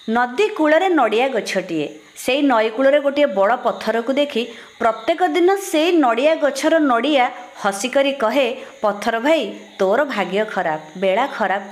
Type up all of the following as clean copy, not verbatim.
नदी कूଳରେ नड़िया गछटिए से नई कूଳରେ गोटे बड़ पत्थर को देखी प्रत्येक दिन से नड़िया गछर नड़िया हसिकरी कहे, पत्थर भाई तोर भाग्य खराब, बेला खराब,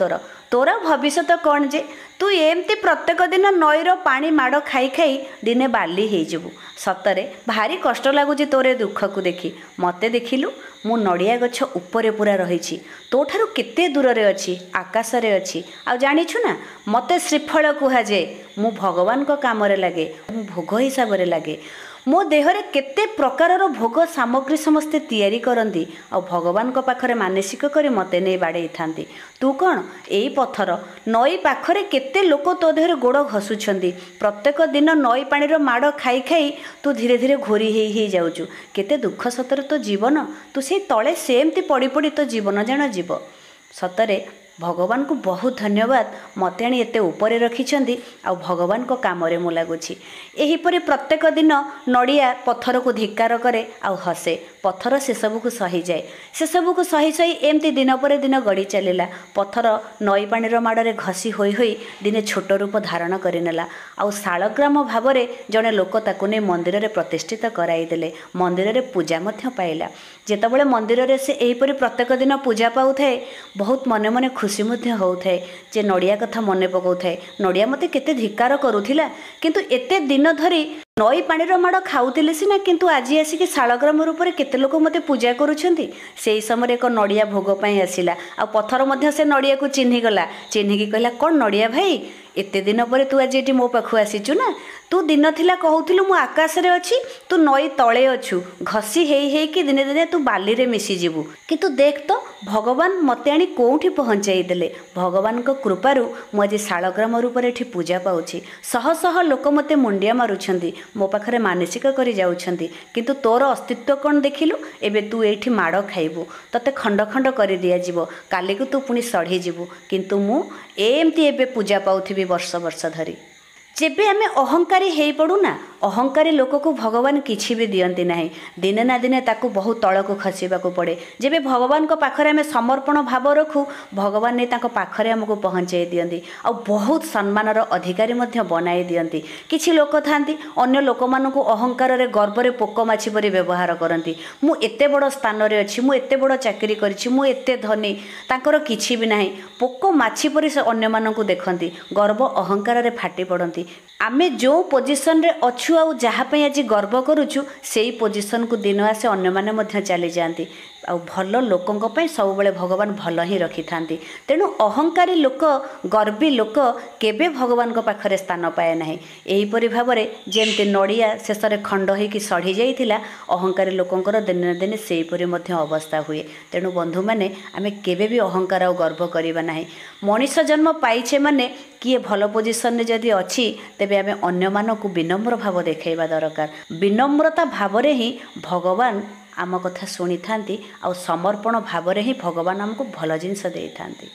तोर भविष्य कौन जे तू एमती प्रत्येक दिन नईर पानी माड़ खाई खाई दिने बाली हो। सतरे भारी कष्ट लगुच तोरे दुख को देखी। मते देखिलु मु नड़िया गछ उपरे पूरा रही, तोठारु केते दूर रे अच्छी, आकाश रे अच्छी। आ जानिछु ना मते श्रीफल कुहाजे, मु भगवान को काम रे लगे, मु भोग हिसाब रे लगे। मो देहरे केते प्रकारर भोग सामग्री समस्ते तैयारी करंती आ भगवान को पाखरे मानसिक करी मते नहीं बाड़े थांती। तू कौन एई पत्थर नई पाखरे केते लोक तो देहरे गोड़ घसुछंती। प्रत्येक दिन नई पानीर माड़ खाई खाई तू धीरे धीरे घोरी ही जाऊचु। केते दुख सतरे तो जीवन, तू से तले सेमती पड़ी पड़ी तो जीवन जान जीव। सतरे भगवान को बहुत धन्यवाद, मत आनी एते ऊपर रखिछंती आ भगवान को काम रे मु लागुछि। एहीपरि प्रत्येक दिन नड़िया पत्थर को धिक्कार करे आ हसे। पत्थर से सब को सही जाए, से सब को सही सही एमती दिन पर दिन गड़ी चलला। पत्थर नई पानीर माड़े घसी होई होई दिने छोट रूप धारण करनेला। आ शालग्राम भाव में जड़े लोक ताकू नहीं मंदिर रे प्रतिष्ठित कराईदेले, मंदिर रे पूजा मध्य पाइला। जेतबेले मंदिर रे से एहीपरि प्रत्येक दिन पूजा पाउथाए, बहुत मने मने खुशी मध्य होउथाए जे नड़िया कथा मने पकाउथाए। नड़िया मते केते धिक्कार करुथिला, किंतु एते दिन धरी नई पानीर माड़ खाऊले सीना, किंतु आज आसिक शालग्राम रूप में केते लोक मते पूजा करुछंती। से समय एक नड़िया भोग पाई आसिला आ पत्थर मध्य से नड़िया को चिन्हीगला। चिन्हिकी कहला, कौन नड़िया भाई एते दिन पर तू आज ये मो पाखु आसीचु ना? तू दिन थिला कहूथिलु मु आकाश रे अछि, तू नई तले अछु, घसी हेई कि दिने दिने तू बाली रे मिसी जीवु। किंतु देख तो भगवान मते आनी कोठी पहुंचाई देले। भगवान को कृपारु मु आज शालग्राम रूप में एठी पूजा पाउछि। शह शह लोक मते मुंडिया मारुछंती, मो पाखरे मानसिक करी जाउछंती। किंतु तोर अस्तित्व कौन देखिलु? एबे तू एठी माड़ खाइबु, तते खंड खंड करी दिया जीवो, काली को तू पुनी सढ़ी जीवु। किंतु मु एमती एबे पूजा पाउथिबि वर्ष वर्ष धरी। जेबे आमे अहंकारी हेई पड़ू ना, अहंकारी लोक को भगवान किछि भी दियंती नहीं। दिने ना दिने ताकू बहुत तल को खसीबा को पड़े। जेबे भगवान को पाखरे आमे समर्पण भाव रखू, भगवान ने ताको पाखरे हमको पहुंचाई दियंती आ बहुत सम्मानर अधिकारी मध्य बनाई दियंती। किछि लोक थांती अन्य लोक मानकु अहंकार रे गर्व रे पोक माछि परि व्यवहार करंती। मु एते बड़ स्थान रे अछि, मु एते बड़ चाकरी करछि, मु एते धनी, तांकर किछि भी नाही। पोक माछि परि से अन्य मानकु देखंती, गर्व अहंकार रे फाटी पड़ंती। आमे जो पोजिशन रे अछु आ जहाँ पे आज गर्व करुचु, सेई पोजिशन को दिन आसे अन्य माने मध्य चली जाती। आ भल लोकों पे सब बेले भगवान भल ही रखि थांती। तेणु अहंकारी लोक, गर्वी लोक केबे भगवान को पाखरे स्थान पाए नाही। एहीपरि भावरे जेमते नड़िया शेष रे खंड होइकि सढ़ी जाइथिला, अहंकारी लोकंकर दिन दिन सेहीपरि मध्य अवस्था हुए। तेणु बंधु माने आमे केबे भी अहंकार और गर्व करिबा नाही। मनीष जन्म पाइछे माने किए भल पोजिशन रे जदि अछि, तेबे आमे अन्य मानकु विनम्र भाव देखाइबा दरकार। विनम्रता भावरे ही भगवान आम कथा शुणी थांती, आ समर्पण भाव ही भगवान आमको भल जिनस दे थांती।